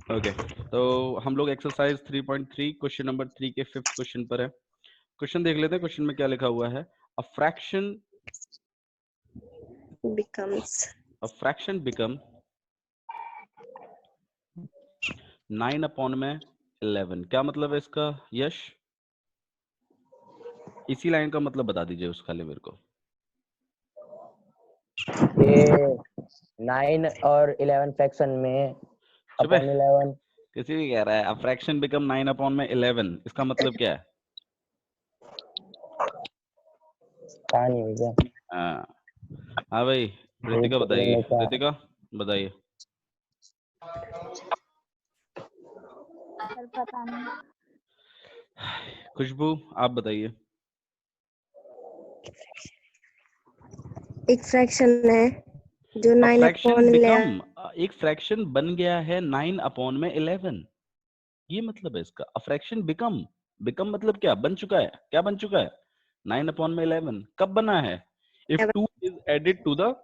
Okay तो हम लोग एक्सरसाइज 3.3 क्वेश्चन नंबर 3 के 5th क्वेश्चन पर है। क्वेश्चन देख लेते हैं। क्वेश्चन में क्या लिखा हुआ है। अ फ्रैक्शन बिकम 9 अपॉन में 11। क्या मतलब है इसका यश? इसी लाइन का मतलब बता दीजिए उसका ले मेरे को। ये 9 और 11 फ्रैक्शन में चुपे, अपॉन 11। किसी भी कह रहा है अ फ्रैक्शन बिकम 9 अपॉन में 11, इसका मतलब क्या है? कहानी हो गया। हाँ भाई रितिका बताइए। रितिका बताइए। पता नहीं। खुशबू आप बताइए। एक फ्रैक्शन है जो 9 अपॉन 11। एक फ्रैक्शन बन गया है 9 अपॉन में 11, ये मतलब है इसका। अ फ्रैक्शन बिकम मतलब क्या बन चुका है? क्या बन चुका है? 9 अपॉन में 11 कब बना है? If 2 is added to the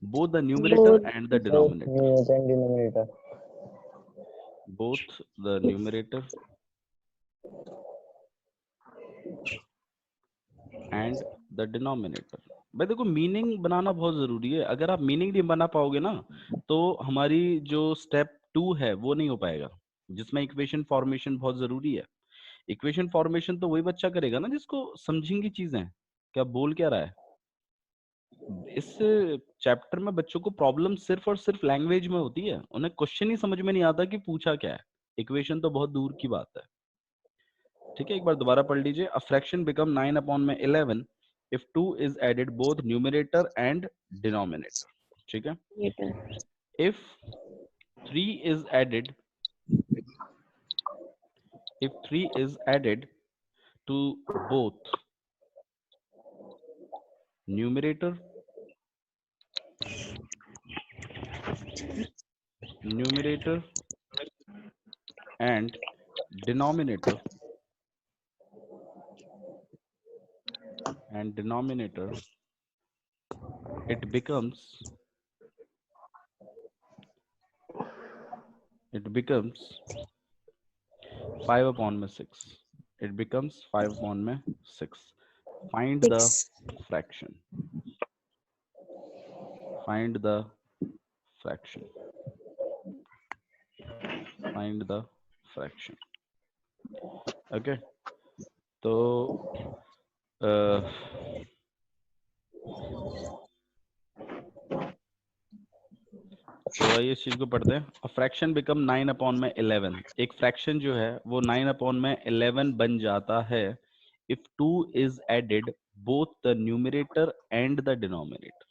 both the numerator and the denominator. Both the numerator and the denominator. भाई देखो मीनिंग बनाना बहुत जरूरी है। अगर आप मीनिंग नहीं बना पाओगे ना तो हमारी जो स्टेप 2 है वो नहीं हो पाएगा, जिसमें इक्वेशन फॉर्मेशन बहुत जरूरी है। इक्वेशन फॉर्मेशन तो वही बच्चा करेगा ना जिसको समझेंगी चीजें क्या बोल क्या रहा है। इस चैप्टर में बच्चों को प्रॉब्लम सिर्फ और सिर्फ लैंग्वेज में होती है, उन्हें क्वेश्चन ही समझ में नहीं आता कि पूछा क्या है। इक्वेशन तो बहुत दूर की बात है। ठीक है, एक बार दोबारा पढ़ लीजिए। अ फ्रैक्शन बिकम 9 अपॉन में 11 if 2 is added both numerator and denominator. ठीक है, if 3 is added to both numerator and denominator it becomes 5 upon में 6. It becomes 5 upon में 6. Find the fraction. Find the fraction. Okay. तो आइए इस चीज को पढ़ते हैं। अ फ्रैक्शन बिकम 9 अपॉन में 11। एक फ्रैक्शन जो है वो 9 अपॉन में 11 बन जाता है if 2 is added both the numerator and the denominator.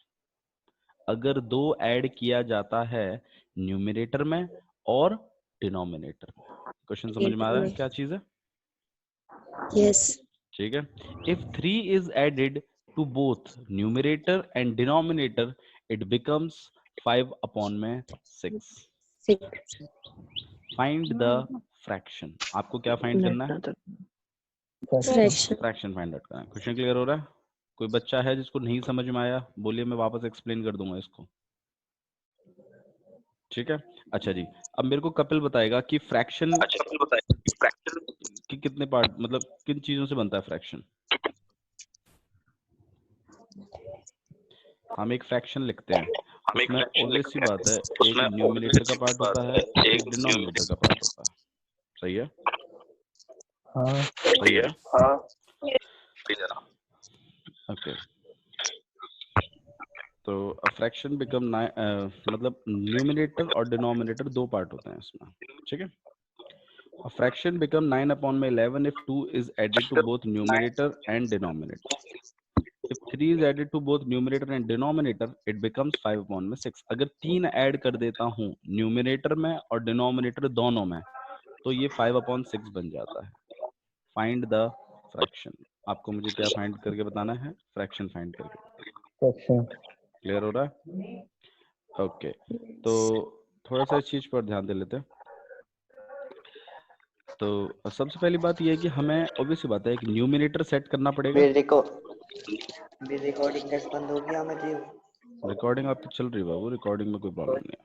अगर 2 ऐड किया जाता है न्यूमरेटर में और डिनोमिनेटर में। क्वेश्चन समझ में आ रहा है क्या चीज है? यस। ठीक है। If 3 is added to both numerator and denominator it becomes 5 upon में 6. Find the fraction. आपको क्या फाइंड करना है? फ्रैक्शन फाइंड आउट करना है। क्वेश्चन क्लियर हो रहा है? कोई बच्चा है जिसको नहीं समझ में आया? बोलिए, मैं वापस एक्सप्लेन कर दूंगा इसको। ठीक है, अच्छा जी। अब मेरे को कपिल बताएगा कि फ्रैक्शन कि कितने पार्ट मतलब किन चीजों से बनता है फ्रैक्शन। हम एक फ्रैक्शन लिखते हैं, उसमें ऑब्वियस सी बात है एक न्यूमरेटर का पार्ट होता है, एक डिनोमिनेटर का पार्ट होता है। सही है? हाँ सही है। हाँ ओके। तो अ फ्रैक्शन बिकम मतलब न्यूमरेटर और डिनोमिनेटर दो पार्ट होते हैं इसमें। ठीक है। A fraction become 9 upon में 11 if 2 is added to both numerator and denominator. If 3 is added to both numerator and denominator, it becomes 5 upon में 6. अगर 3 ऐड कर देता हूँ न्यूमरेटर में और डिनोमिनेटर दोनों में तो ये 5 upon 6 बन जाता है। Find the fraction. आपको मुझे क्या फाइंड करके बताना है? फ्रैक्शन फाइंड करके। क्लियर हो रहा है? ओके, तो थोड़ा सा इस चीज पर ध्यान दे लेते हैं। तो सबसे पहली बात यह है कि हमें ऑब्वियस बात है एक न्यूमरेटर सेट करना पड़ेगा। रिकॉर्डिंग बंद हो गया। रिकॉर्डिंग आपकी चल रही है बाबू, रिकॉर्डिंग में कोई प्रॉब्लम नहीं है।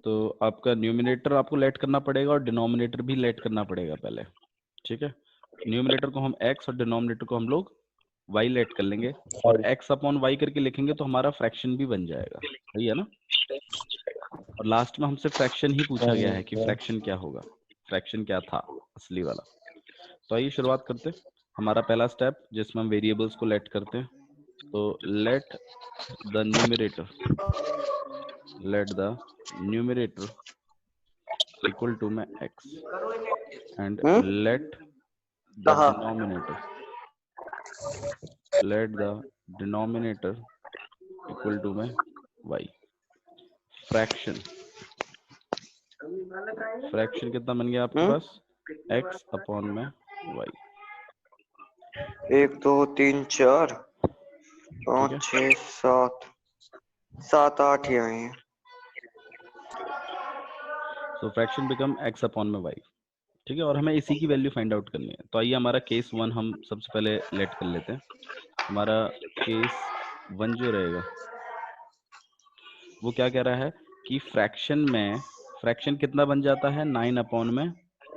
तो आपका न्यूमिनेटर आपको लेट करना पड़ेगा और डिनोमिनेटर भी लेट करना पड़ेगा पहले, ठीक है। न्यूमिनेटर को हम x और डिनोमिनेटर को हम लोग y लेट कर लेंगे और x अपॉन y करके लिखेंगे तो हमारा फ्रैक्शन भी बन जाएगा, सही है ना। और लास्ट में हमसे फ्रैक्शन ही पूछा गया है कि फ्रैक्शन क्या होगा, फ्रैक्शन क्या था असली वाला। तो आइए शुरुआत करते हैं। हमारा पहला स्टेप जिसमें हम वेरिएबल्स को लेट करते हैं, तो let the numerator equal to में x and let the denominator equal to में y। फ्रैक्शन कितना बन गया आपके पास, x अपॉन में y। 1 2 3 4 5 6 7 8 ही आए हैं। सो फ्रैक्शन बिकम x अपॉन में y, ठीक है। और हमें इसी की वैल्यू फाइंड आउट करनी है। तो आइए हमारा केस 1 हम सबसे पहले लेट कर लेते हैं। हमारा केस 1 जो रहेगा वो क्या कह रहा है कि फ्रैक्शन कितना बन जाता है, 9 अपॉन में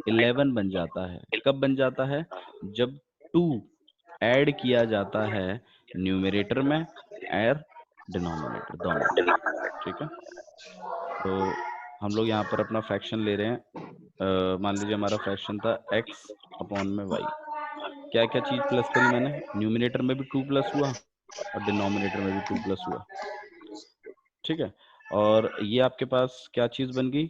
11 बन जाता है। कब बन जाता है, जब 2 ऐड किया जाता है न्यूमरेटर में और डिनोमिनेटर दोनों में, ठीक है। तो हम लोग यहाँ पर अपना फ्रैक्शन ले रहे हैं। मान लीजिए हमारा फ्रैक्शन था x अपॉन में y। क्या क्या चीज प्लस करी मैंने, न्यूमिनेटर में भी 2 प्लस हुआ और डिनोमिनेटर में भी 2 प्लस हुआ, ठीक है। और ये आपके पास क्या चीज बन गई,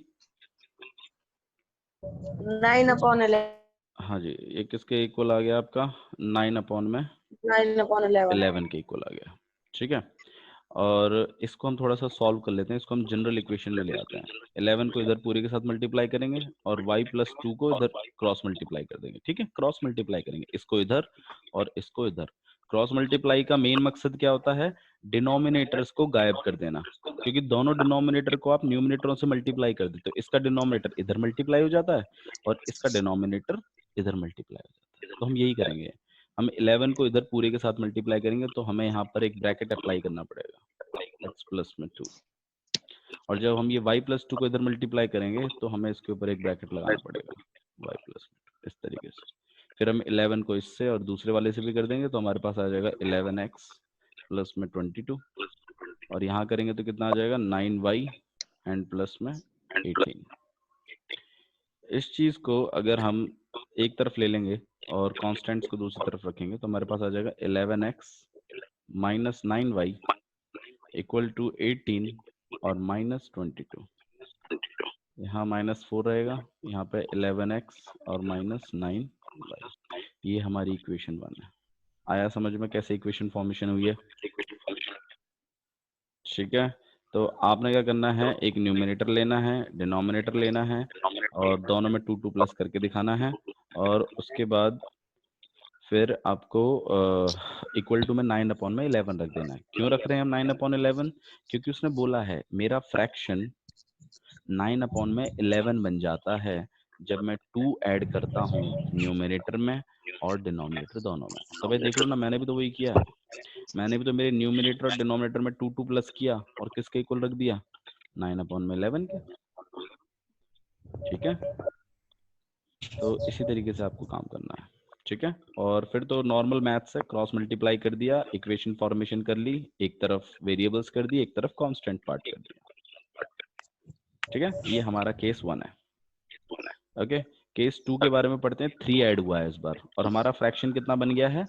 9 अपॉन 11। हाँ जी, ये किसके इक्वल आ गया आपका, 9 अपॉन में 9 अपॉन 11 11 के इक्वल आ गया, ठीक है। और इसको हम थोड़ा सा सॉल्व कर लेते हैं, इसको हम जनरल इक्वेशन में ले आते हैं। 11 को इधर पूरे के साथ मल्टीप्लाई करेंगे और y प्लस 2 को इधर क्रॉस मल्टीप्लाई कर देंगे, ठीक है। क्रॉस मल्टीप्लाई करेंगे इसको इधर और इसको इधर। क्रॉस मल्टीप्लाई का मेन मकसद क्या होता है, डिनोमिनेटर्स को गायब कर देना, क्योंकि दोनों डिनोमिनेटर को आप न्यूमिनेटरों से मल्टीप्लाई कर देते हो। इसका डिनोमिनेटर इधर मल्टीप्लाई हो जाता है और इसका डिनोमिनेटर इधर मल्टीप्लाई हो जाता है। तो हम यही करेंगे, हम 11 को इधर पूरे के साथ मल्टीप्लाई करेंगे तो हमें यहाँ पर एक ब्रैकेट अप्लाई करना पड़ेगा x प्लस में 2, और जब हम ये y प्लस 2 को इधर मल्टीप्लाई करेंगे तो हमें इसके ऊपर एक ब्रैकेट लगाना पड़ेगा y प्लस में 2, इस तरीके से। फिर हम 11 को इससे और दूसरे वाले से भी कर देंगे तो हमारे पास आ जाएगा 11x प्लस में 22, और यहाँ करेंगे तो कितना आ जाएगा 9y एंड प्लस में 18। इस चीज को अगर हम एक तरफ ले लेंगे और कांस्टेंट्स को दूसरी तरफ रखेंगे तो हमारे पास आ जाएगा 11x minus 9y equal to 18 और माइनस 22। यहाँ -4 रहेगा, यहाँ पे 11x और माइनस 9y। ये हमारी इक्वेशन 1 है। आया समझ में कैसे इक्वेशन फॉर्मेशन हुई है, ठीक है। तो आपने क्या करना है, एक न्यूमिनेटर लेना है, डिनोमिनेटर लेना है और दोनों में 2 2 प्लस करके दिखाना है, और उसके बाद फिर आपको इक्वल टू में 9 अपॉन में 11 रख देना है। क्यों रख रहे हैं हम 9 अपॉन 11, क्योंकि उसने बोला है मेरा फ्रैक्शन 9 अपॉन में 11 बन जाता है जब मैं 2 ऐड करता हूँ न्यूमिनेटर में और डिनोमिनेटर दोनों में। तो भाई देख लो ना, मैंने भी तो वही किया है। मैंने भी तो मेरे न्यूमिनेटर और डिनोमिनेटर में 2 2 प्लस किया और किसके इक्वल रख दिया, 9 अपॉन में 11 के, ठीक है। तो इसी तरीके से आपको काम करना है, ठीक है। और फिर तो नॉर्मल मैथ्स है, क्रॉस मल्टीप्लाई कर दिया, इक्वेशन फॉर्मेशन कर ली, एक तरफ वेरिएबल्स कर दी, एक तरफ कांस्टेंट पार्ट कर दिया, ठीक है। ये हमारा केस 1 है। ओके, केस 2 के बारे में पढ़ते हैं। 3 ऐड हुआ है इस बार और हमारा फ्रैक्शन कितना बन गया है,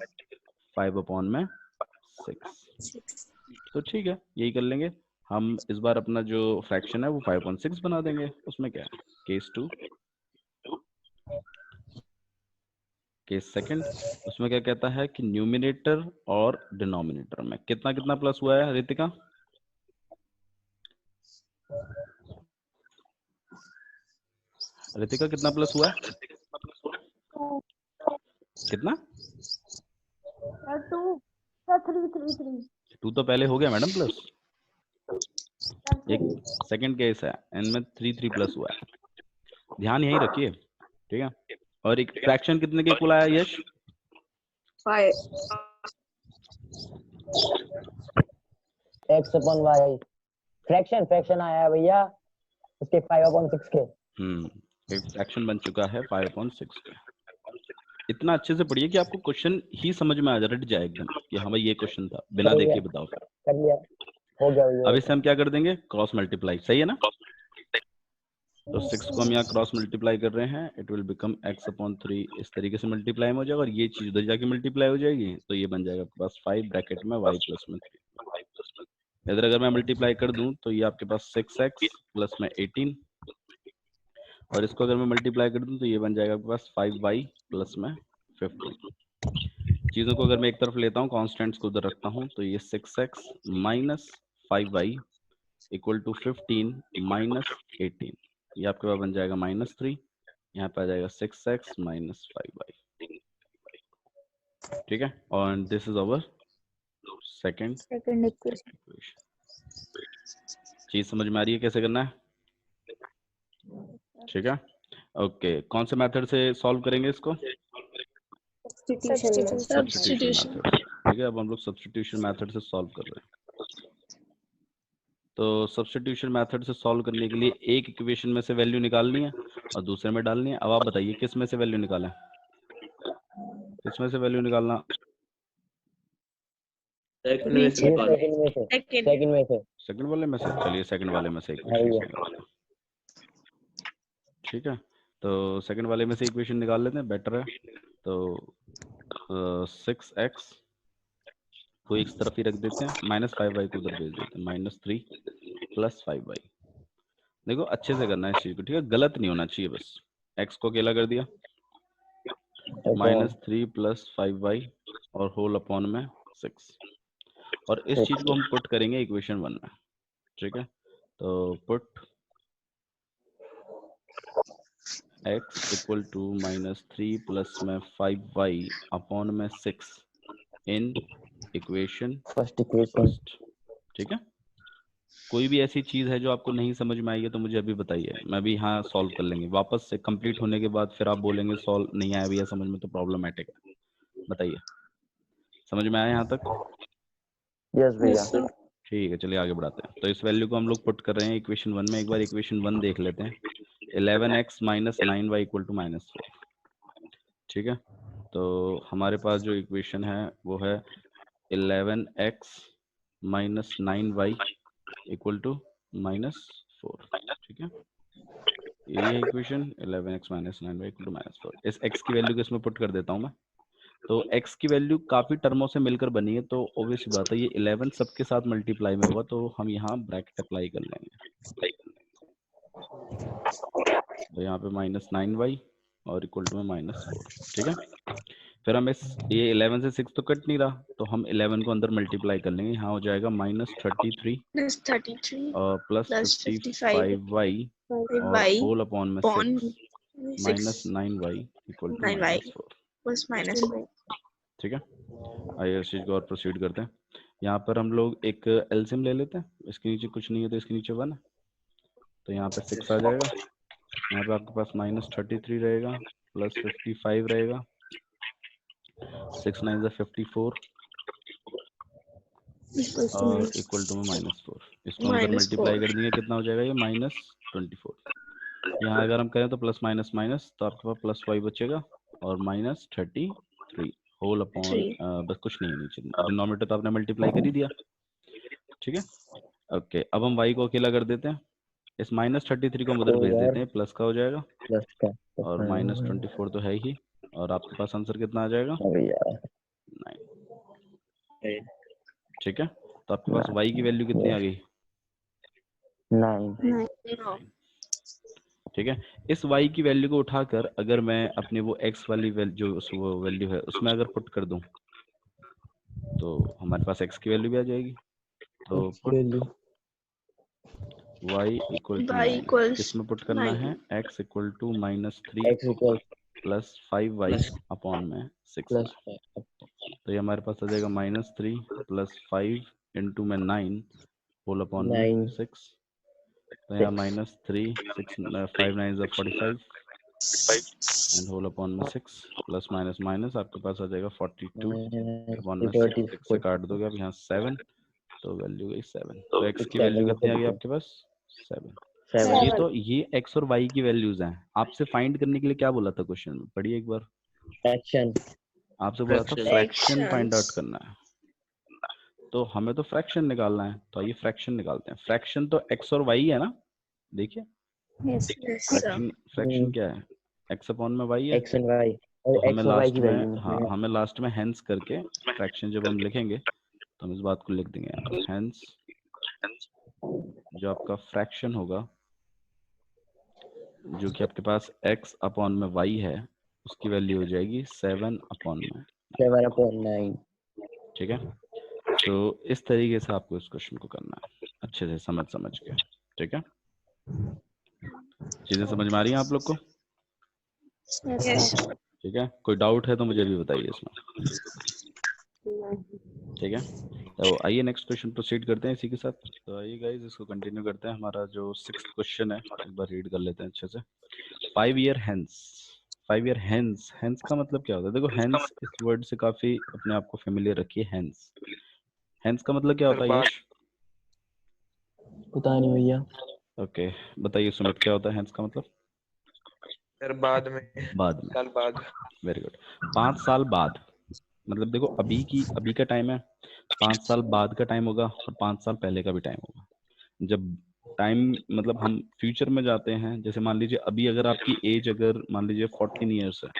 5 अपॉन में 6। तो ठीक है, यही कर लेंगे हम इस बार। अपना जो फ्रैक्शन है वो 5.6 बना देंगे, उसमें क्या है। केस 2, केस सेकंड, उसमें क्या कहता है कि न्यूमिनेटर और डिनोमिनेटर में कितना कितना प्लस हुआ है रितिका, रितिका कितना प्लस हुआ है, कितना 2 तो पहले हो गया मैडम प्लस, एक सेकंड केस है इनमें 3 3 प्लस हुआ है, ध्यान यही रखिए, ठीक है। और एक फ्रैक्शन कितने के इक्वल आया यश, 5 x अपॉन y। फ्रैक्शन आया है भैया 5/6 के। एक फ्रैक्शन बन चुका है 5/6 का। इतना अच्छे से पढ़िए कि आपको क्वेश्चन ही समझ में आ जाए, रट जाए एकदम कि हाँ भाई ये क्वेश्चन था, बिना सही है। देखे बताओ फिर। कर लिया, हो गया अब इसे हम क्या कर देंगे, क्रॉस मल्टीप्लाई, सही है ना। तो 6 को हम यहाँ क्रॉस मल्टीप्लाई कर रहे हैं, इट विल बिकम x/3 इस तरीके से मल्टीप्लाई हो जाएगा, और ये चीज उधर जाके मल्टीप्लाई हो जाएगी, तो ये बन जाएगा आपके पास 5 ब्रैकेट में y प्लस में 3। इधर अगर मैं मल्टीप्लाई कर दूं तो ये आपके पास 6x प्लस में 18, और इसको अगर मैं मल्टीप्लाई कर दूं तो ये बन जाएगा आपके पास 5y प्लस में 15। चीजों को अगर मैं एक तरफ लेता हूँ, कॉन्स्टेंट्स को उधर रखता हूँ, तो ये 6x minus 5y equal to 15 minus 18, ये आपके पास बन जाएगा -3, यहाँ पे आ जाएगा 6x माइनस 5y। ठीक है, और this is our second equation. चीज समझ में आ रही है कैसे करना है? ठीक है, ओके। कौन से मेथड से सॉल्व करेंगे इसको? Substitution method. ठीक है, अब हम लोग सब्स्टिट्यूशन मेथड से सॉल्व कर रहे हैं। तो सब्स्टिट्यूशन मेथड से सॉल्व करने के लिए एक इक्वेशन में से वैल्यू निकालनी है और दूसरे में डालनी है। अब आप बताइए किस में से वैल्यू निकालें, किस में से वैल्यू निकालना? सेकंड में से। सेकंड वाले में से। चलिए सेकंड वाले में से इक्वेशन निकालते हैं। ठीक है, तो सेकंड वाले में से इक्वेशन निकाल लेते हैं, बेटर है। तो 6x को एक तरफ ही रख देते हैं, -5y को उधर भेज देते हैं, -3 प्लस 5y। देखो अच्छे से करना है इस चीज को, ठीक है, गलत नहीं होना चाहिए बस। x को अकेला कर दिया, -3 प्लस 5y और होल अपॉन में 6, और इस चीज को हम पुट करेंगे इक्वेशन 1 में। ठीक है, तो put x equal to -3 plus में 5y अपॉन में 6 इन इक्वेशन फर्स्ट। ठीक है, कोई भी ऐसी चीज है जो आपको नहीं समझ में आई है तो मुझे अभी बताइए, मैं भी हाँ सॉल्व कर लेंगे वापस से कंप्लीट होने के बाद। फिर आप बोलेंगे सॉल्व नहीं आया भैया समझ में, तो प्रॉब्लमैटिक है। बताइए, समझ में आया यहाँ तक? यस भैया। ठीक है, चलिए आगे बढ़ाते हैं। तो इस वैल्यू को हम लोग पुट कर रहे हैं इक्वेशन 1 में। एक बार इक्वेशन 1 देख लेते हैं। 11x minus 9y equal to -4। ठीक है, तो हमारे पास जो इक्वेशन है वो है 11x minus 9y equal to -4। ठीक है, यही है equation 11x minus 9y equal to -4। इस x की वैल्यू को इसमें पुट कर देता हूँ मैं। तो x की वैल्यू काफी टर्मों से मिलकर बनी है, तो ऑब्वियस बात है ये 11 सबके साथ मल्टीप्लाई में होगा, तो हम यहाँ ब्रैकेट अप्लाई कर लेंगे। तो यहाँ पे -9y और इक्वल टू में -4। ठीक है, फिर हम इस ये 11 से 6 तो कट नहीं रहा, तो हम 11 को अंदर मल्टीप्लाई कर लेंगे। यहाँ हो जाएगा -33 और प्लस 55y और होल अपॉन में 6 -9y इक्वल टू -4। ठीक है, आइए इस चीज को और प्रोसीड करते हैं। यहाँ पर हम लोग एक एलसीएम ले लेते हैं। इसके नीचे कुछ नहीं है तो इसके नीचे 1 है, तो यहाँ पे 6 आ जाएगा। यहाँ पे आपके पास -33 रहेगा प्लस 55 रहेगा, 6 9 ज़ा 54 और इक्वल टू में -4। इसको हम अगर मल्टीप्लाई कर देंगे कितना हो जाएगा ये -24। यहाँ अगर हम करें तो प्लस माइनस माइनस, तो आपके पास प्लस y बचेगा और -33 होल अपॉन बस कुछ नहीं है नीचे, डिनोमिनेटर तो आपने मल्टीप्लाई कर ही दिया। ठीक है, ओके। अब हम y को अकेला कर देते हैं, इस -33 को हम उधर भेज देते हैं, प्लस का हो जाएगा और -24 तो है ही, और आपके पास आंसर कितना आ जाएगा 9। ठीक है, तो आपके पास y की वैल्यू कितनी आ गई 9। ठीक है, इस y की वैल्यू को उठाकर अगर मैं अपने वो x वाली जो वो वैल्यू है उसमें अगर पुट कर दूं तो हमारे पास x की वैल्यू भी आ जाएगी। तो पुट y इक्वल टू किसमें पुट करना है, x equal to -3 plus 5y upon में 6। तो ये हमारे पास आ जाएगा -3 प्लस 5 इंटू में 9 होल अपॉन में 6। तो यहाँ -3 6 5 9 ज़ा 45 एंड होल अपॉन में 6 प्लस माइनस माइनस आपके पास आ जाएगा 42 अपॉन में 6 से काट दोगे आप यहाँ 7, तो वैल्यू गई 7। तो x की वैल्यू कितनी आ गई आपके पास 7। ये x और y की वैल्यूज हैं। आपसे फाइंड करने के लिए क्या बोला था क्वेश्चन में, पढ़िए एक बार। फ्रैक्शन। आपसे बोला था फ्रैक्शन फाइंड आउट करना है, तो हमें तो फ्रैक्शन निकालना है। तो आइए फ्रैक्शन निकालते हैं। फ्रैक्शन तो x और y है ना, देखिए फ्रैक्शन क्या है, x अपॉन में y है। एक्स एंड वाई तो और हमें एक्स और वाई लास्ट की में, वैल्यू हाँ हमें लास्ट में हेंस करके फ्रैक्शन जब हम लिखेंगे तो हम इस बात को लिख देंगे यहाँ पर, हेंस जो आपका फ्रैक्शन होगा, जो कि आपके पास x अपॉन में y है, उसकी वैल्यू हो जाएगी 7 अपॉन में 7/9। ठीक है। तो इस तरीके से आपको इस क्वेश्चन को करना है, अच्छे से समझ के। ठीक है, चीजें समझ में आ रही हैं आप लोग को? ठीक है, कोई डाउट है तो मुझे भी बताइए इसमें। ठीक है, तो आइए नेक्स्ट क्वेश्चन प्रोसीड करते हैं इसी के साथ। तो आइए गाइस इसको कंटिन्यू करते हैं। हमारा जो 6th क्वेश्चन है एक बार रीड कर लेते हैं अच्छे से। 5 year hence. 5 year hence, hence का मतलब क्या होता है? देखो हेंस इस वर्ड से काफी अपने आप को फेमिलियर रखिए। हेंस, हेंस का मतलब क्या होता है यश? पता नहीं भैया। ओके, बताइए सुमित, क्या होता है हेंस का मतलब? फिर बाद में, बाद में, साल बाद। Very good. 5 साल बाद, मतलब देखो अभी का टाइम है, 5 साल बाद का टाइम होगा और 5 साल पहले का भी टाइम होगा। जब टाइम मतलब हम फ्यूचर में जाते हैं, जैसे मान लीजिए अभी अगर आपकी एज अगर मान लीजिए 14 ईयर्स है,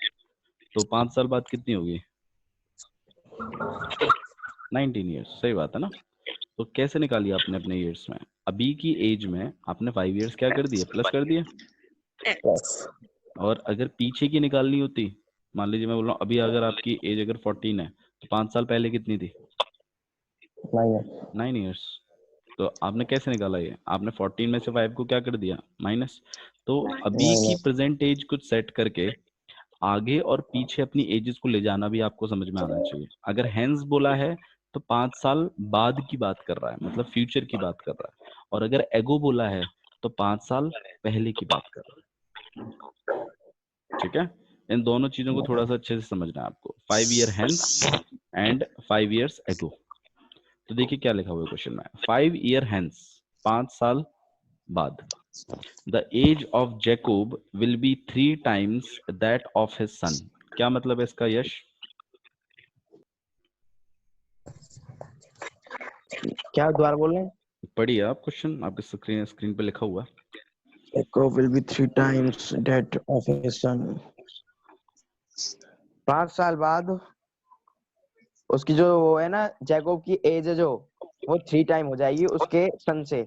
तो 5 साल बाद कितनी होगी? 19 ईयर्स। सही बात है ना? तो कैसे निकालिए आपने अपने ईयर्स में? अभी की एज में आपने 5 ईयर्स क्या कर दिए? प्लस कर दिए। और अगर पीछे की निकालनी होती, मान लीजिए मैं बोल रहा हूँ अभी अगर आपकी एज अगर 14 है तो 5 साल पहले कितनी थी? 9 ईयर्स। तो आपने कैसे निकाला ये? आपने 14 में से 5 को क्या कर दिया? माइनस। तो अभी की प्रेजेंट एज कुछ सेट करके आगे और पीछे अपनी एजेस को ले जाना भी आपको समझ में आना चाहिए। अगर हेंस बोला है तो 5 साल बाद की बात कर रहा है, मतलब फ्यूचर की बात कर रहा है। और अगर एगो बोला है तो 5 साल पहले की बात कर रहा है। ठीक है, इन दोनों चीजों को थोड़ा सा अच्छे से समझना है आपको। 5 year hence and 5 years ago. तो देखिए क्या लिखा हुआ है क्वेश्चन में। 5 ईयर हेंस, 5 साल बाद, the age of Jacob will be 3 times that of his son. क्या मतलब है इसका यश? क्या दोबारा बोल रहे हैं? पढ़िए आप क्वेश्चन, आपके स्क्रीन पे लिखा हुआ है। Jacob will be 3 times that of his son. 5 साल बाद उसकी जो वो है ना, जैकोब की एज है जो, वो 3 टाइम हो जाएगी उसके सन से।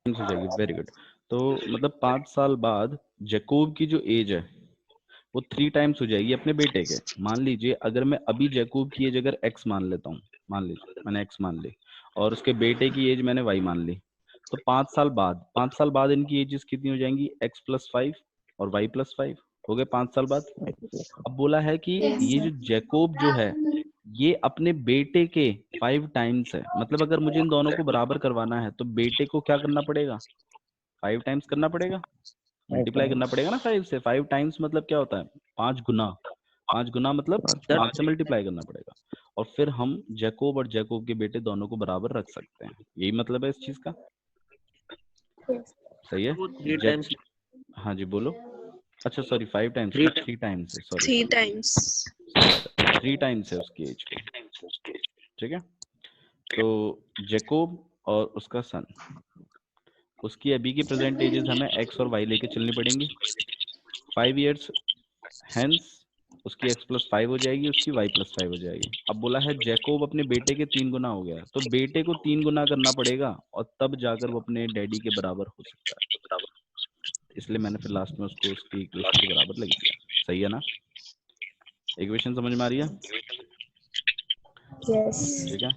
हो जाएगी, वेरी गुड। तो मतलब 5 साल बाद जैकोब की जो एज है वो 3 टाइम्स हो जाएगी अपने बेटे के। मान लीजिए अगर मैं अभी जैकोब की एज अगर x मान लेता हूँ, मान लीजिए मैंने x मान ली और उसके बेटे की एज मैंने y मान ली, तो 5 साल बाद इनकी एजेस कितनी हो जाएंगी? x + 5 और y + 5 हो गए 5 साल बाद। अब बोला है कि ये जो जैकोब जो है ये अपने बेटे के 5 टाइम्स है, मतलब अगर मुझे इन दोनों को बराबर करवाना है तो बेटे को क्या करना पड़ेगा? 5 टाइम्स करना पड़ेगा, मल्टीप्लाई करना पड़ेगा ना 5 से। 5 टाइम्स मतलब क्या होता है? 5 गुना। 5 गुना मतलब 5 से मल्टीप्लाई करना पड़ेगा। और फिर हम जैकोब और जैकोब के बेटे दोनों को बराबर रख सकते हैं। यही मतलब है इस चीज का। सही है? हाँ जी बोलो। अच्छा सॉरी, 5 टाइम्स, 3 टाइम्स है, सॉरी 3 times. 3 टाइम्स है उसकी एज के। ठीक है, तो जैकोब और उसका सन, उसकी अभी की प्रेजेंट एजेस हमें x और y लेके चलनी पड़ेंगी। 5 इयर्स हेंस उसकी x + 5 हो जाएगी, उसकी y + 5 हो जाएगी। अब बोला है जैकोब अपने बेटे के 3 गुना हो गया, तो बेटे को 3 गुना करना पड़ेगा और तब जाकर वो अपने डैडी के बराबर हो सकता है। इसलिए मैंने फिर लास्ट में उसको उसकी इक्वेशन के बराबर लिख दिया। सही है ना? इक्वेशन समझ में आ रही है? ठीक है,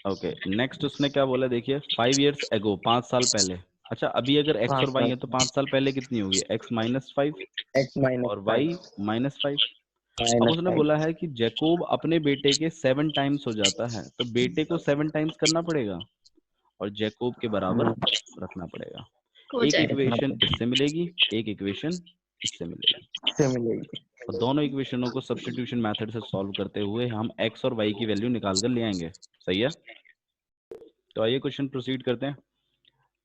ओके। नेक्स्ट उसने क्या बोला देखिए, 5 इयर्स एगो, 5 साल पहले। अच्छा अभी अगर x और y है तो 5 साल पहले कितनी होगी? x - 5 और y - 5। अब उसने बोला है कि जैकोब अपने बेटे के 7 टाइम्स हो जाता है, तो बेटे को 7 टाइम्स करना पड़ेगा और जैकोब के बराबर रखना पड़ेगा। एक इक्वेशन इससे मिलेगी, एक इक्वेशन इससे मिलेगी, और दोनों इक्वेशनों को सब्स्टिट्यूशन मेथड से सॉल्व करते हुए हम x और y की वैल्यू निकाल कर ले आएंगे। सही है? तो आइए क्वेश्चन प्रोसीड करते हैं।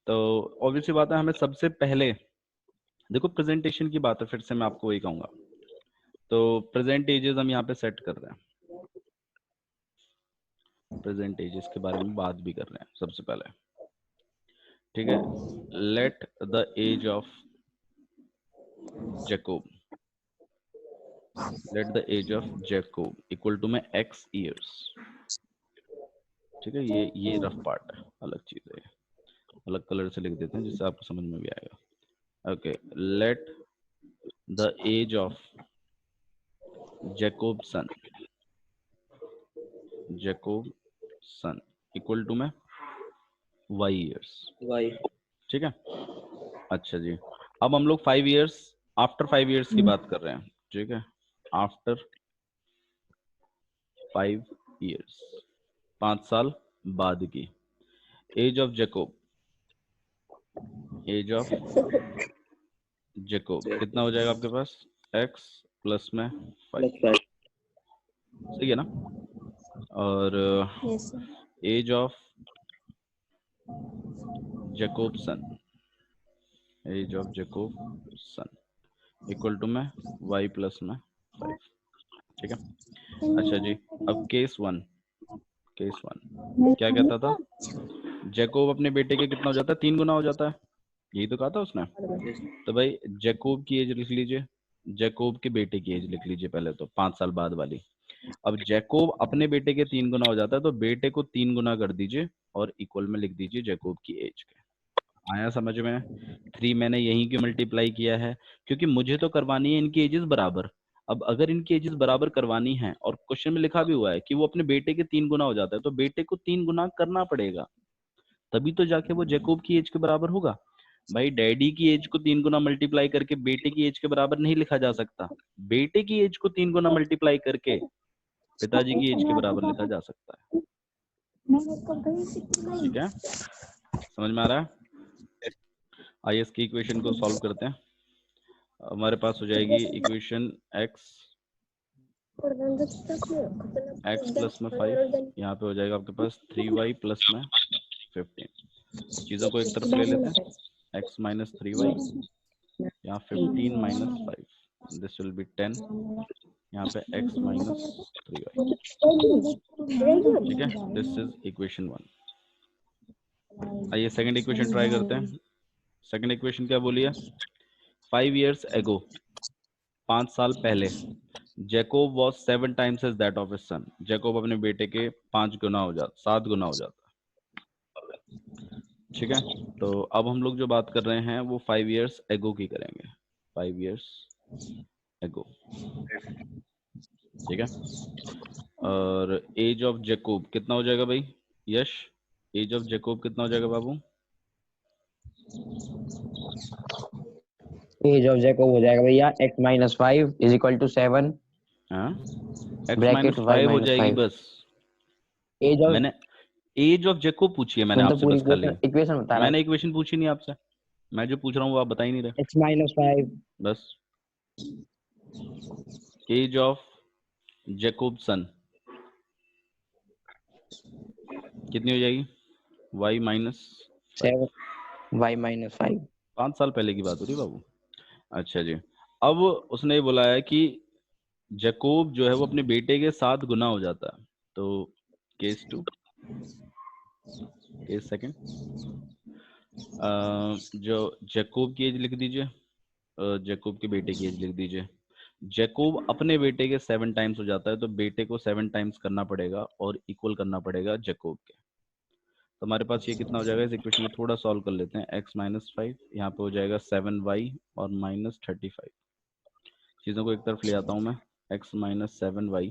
तो ऑब्वियसली बात है, हमें सबसे पहले देखो प्रेजेंटेशन की बात है, फिर से मैं आपको वही कहूंगा। तो प्रेजेंट एजेस हम यहाँ पे सेट कर रहे हैं, प्रेजेंट एजेस के बारे में बात भी कर रहे हैं सबसे पहले, ठीक है। Let the age of Jacob, let the age of Jacob equal to में x years, ठीक है। ये रफ पार्ट है, अलग चीज है, अलग कलर से लिख देते हैं जिससे आपको समझ में भी आएगा। Okay, let the age of Jacob son, Jacob son equal to में y years, वाई ठीक है। अच्छा जी, अब हम लोग 5 years, आफ्टर 5 years की बात कर रहे हैं, ठीक है। आफ्टर 5 years, 5 साल बाद की age of Jacob, age of Jacob कितना हो जाएगा आपके पास, x प्लस में 5, सही है ना। और Yes, sir. Age of Jacob son, age of Jacob son equal to में y प्लस में 5, ठीक है। अच्छा जी, अब केस 1, केस 1 क्या कहता था, जैकोब अपने बेटे के कितना हो जाता है, 3 गुना हो जाता है, यही तो कहा था उसने। तो भाई जैकोब की एज लिख लीजिए, जैकोब के बेटे की एज लिख लीजिए पहले तो, 5 साल बाद वाली। अब जैकोब अपने बेटे के 3 गुना हो जाता है, तो बेटे को 3 गुना कर दीजिए और इक्वल में लिख दीजिए जैकोब की एज के। आया समझ में, 3 मैंने यहीं की मल्टीप्लाई किया है, क्योंकि मुझे तो करवानी है इनकी एजेस बराबर। अब अगर इनकी एजेस बराबर करवानी है और क्वेश्चन में लिखा भी हुआ है कि वो अपने बेटे के 3 गुना हो जाता है, तो बेटे को 3 गुना करना पड़ेगा, तभी तो जाके वो जैकोब की एज के बराबर होगा। भाई डैडी की एज को 3 गुना मल्टीप्लाई करके बेटे की एज के बराबर नहीं लिखा जा सकता, बेटे की एज को 3 गुना मल्टीप्लाई करके पिताजी की एज के बराबर लिखा जा सकता है, ठीक है। समझ में आ रहा है। आइए इसकी इक्वेशन को सॉल्व करते हैं। हमारे पास हो जाएगी इक्वेशन x प्लस में 5, यहाँ पे हो जाएगा आपके पास 3y प्लस में 15। चीजों को एक तरफ ले लेते हैं, x माइनस 3y, यहाँ 15 माइनस 5, दिस विल बी 10, यहाँ पे x माइनस 3y, ठीक है। This is equation 1। आइए सेकंड इक्वेशन ट्राई करते हैं। सेकंड इक्वेशन क्या बोली है, 5 years ago, 5 साल पहले, Jacob was 7 times as that of his son, Jacob अपने बेटे के 5 गुना हो जाता, 7 गुना हो जाता, ठीक है। तो अब हम लोग जो बात कर रहे हैं वो 5 years ago की करेंगे, 5 years ago, ठीक है। और एज ऑफ जैकोब कितना हो जाएगा भाई यश, एज ऑफ जैकोब कितना हो जाएगा बाबू, एज ऑफ जैकोब हो जाएगा भैया x minus 5 is equal to 7 हाँ x ब्रैकेट माइनस y 5 हो माइनस जाएगी 5। बस। एज ऑफ मैंने एज ऑफ जैकोब पूछी है मैंने तो आपसे पूरी बस खाली, इक्वेशन बता रहा मैंने इक्वेशन पूछी नहीं आपसे, मैं जो पूछ रहा हूँ वो आप बता ही नहीं रहे। x माइनस 5 बस एज ऑफ जैकोब सन कितनी हो जाएगी, y माइनस 7 y माइनस 5। 5 साल पहले की बात हो रही है बाबू। अच्छा जी, अब उसने बोला है कि जैकोब जो है वो अपने बेटे के 7 गुना हो जाता है। तो केस 2, केस सेकंड, जो जैकोब की एज लिख दीजिए, जैकोब के बेटे की एज लिख दीजिए। जैकोब अपने बेटे के 7 टाइम्स हो जाता है, तो बेटे को 7 टाइम्स करना पड़ेगा और इक्वल करना पड़ेगा जैकोब के। तो हमारे पास ये कितना हो जाएगा, इस इक्वेशन को थोड़ा सॉल्व कर लेते हैं। x माइनस 5 यहाँ पे हो जाएगा 7y और माइनस 35। चीज़ों को एक तरफ ले आता हूँ मैं, x माइनस 7y,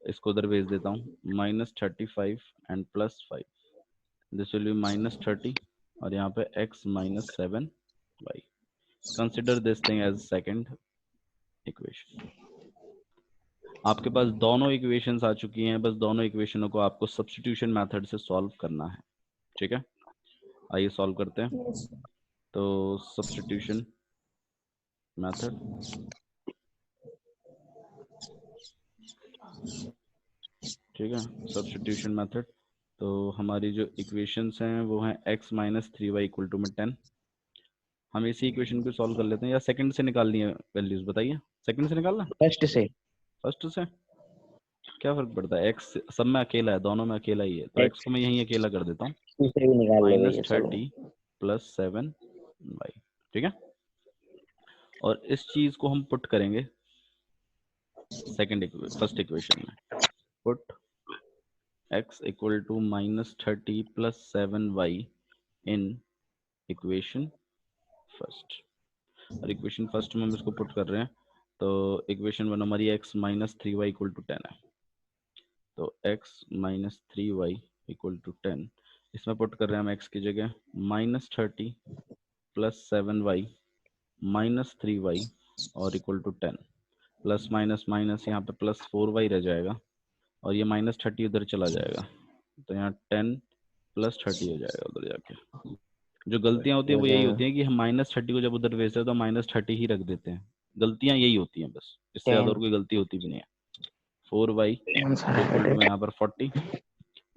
इसको उधर भेज देता हूँ, minus 35 and plus 5, this will be minus 30, और यहाँ पे x minus 7y। Consider this thing as second equation. आपके पास दोनों इक्वेशंस आ चुकी हैं, बस दोनों इक्वेशनों को आपको सब्स्टिट्यूशन मेथड से सॉल्व करना है, ठीक है। आइए सॉल्व करते हैं। तो सब्स्टिट्यूशन मेथड, ठीक है, सब्स्टिट्यूशन मेथड। तो हमारी जो इक्वेशंस हैं वो हैं x minus 3y equal to में 10। हम इसी इक्वेशन को सॉल्व कर लेते हैं या सेकंड से निकालनी है वैल्यूज, बताइए सेकंड से निकालना फर्स्ट से फर्स्ट से, क्या फर्क पड़ता है, x सब में अकेला है, दोनों में अकेला ही है, तो x को मैं यहीं अकेला कर देता हूँ, दूसरे भी निकाल लो माइनस भैया चलो 30 प्लस 7y, ठीक है। और इस चीज को हम पुट करेंगे फर्स्ट इक्वेशन में, put x equal to minus 30 plus 7y in equation first. और इक्वेशन फर्स्ट में हम इसको पुट कर रहे हैं, तो इक्वेशन वन हमारी x minus 3y equal to 10 है, तो x minus 3y equal to 10, इसमें पुट कर रहे हैं हम x की जगह minus 30 plus 7y minus 3y और equal to 10, plus minus minus यहाँ पे प्लस 4y रह जाएगा और ये माइनस 30 उधर चला जाएगा, तो यहाँ 10 प्लस 30 हो जाएगा उधर जाके। जो गलतियां होती है वो यही होती है कि हम माइनस 30 को जब उधर भेजते हैं तो माइनस 30 ही रख देते हैं, गलतियां यही होती हैं बस, इससे ज्यादा और कोई गलती होती भी नहीं है। 4y इक्वल टू यहाँ पर 40,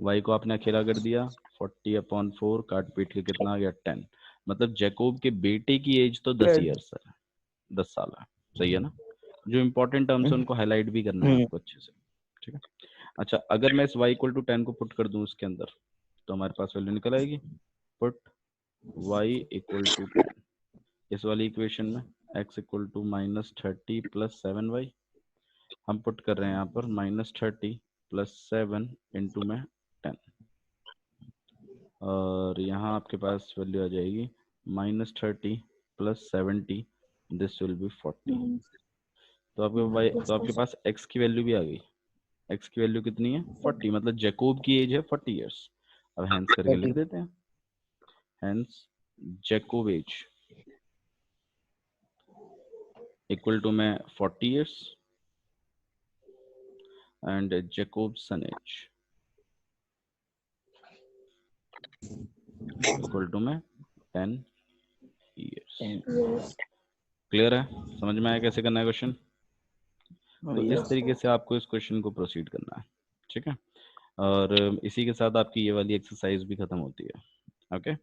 y को आपने अकेला कर दिया, 40/4 काट पीट के कितना आ गया 10, मतलब जैकोब के बेटे की एज तो 10 ईयर्स है, 10 साल है, सही है ना। जो इंपॉर्टेंट टर्म्स है उनको हाईलाइट भी करना है आपको अच्छे से, ठीक है। अच्छा, अगर मैं इस y इक्वल टू 10 को पुट कर दूं उसके अंदर तो हमारे पास वैल्यू निकल आएगी, पुट y इक्वल टू 10 इस वाली इक्वेशन में, x equal to minus 30 plus 7y, हम पुट कर रहे हैं यहाँ पर माइनस 30 प्लस 7 इंटू में 10, और यहाँ आपके पास वैल्यू आ जाएगी minus 30 plus 70, this will B 40। तो आपके पास x की वैल्यू भी आ गई, x की वैल्यू कितनी है 40, मतलब जैकोब की एज है 40 इयर्स। अब हैंस करके लिख देते हैं, hence Jacob age equal to में 40 years and Jacob son age equal to में 10 इयर्स। क्लियर है, समझ में आया कैसे करना है क्वेश्चन। तो इस तरीके से आपको इस क्वेश्चन को प्रोसीड करना है, ठीक है। और इसी के साथ आपकी ये वाली एक्सरसाइज भी खत्म होती है, ओके।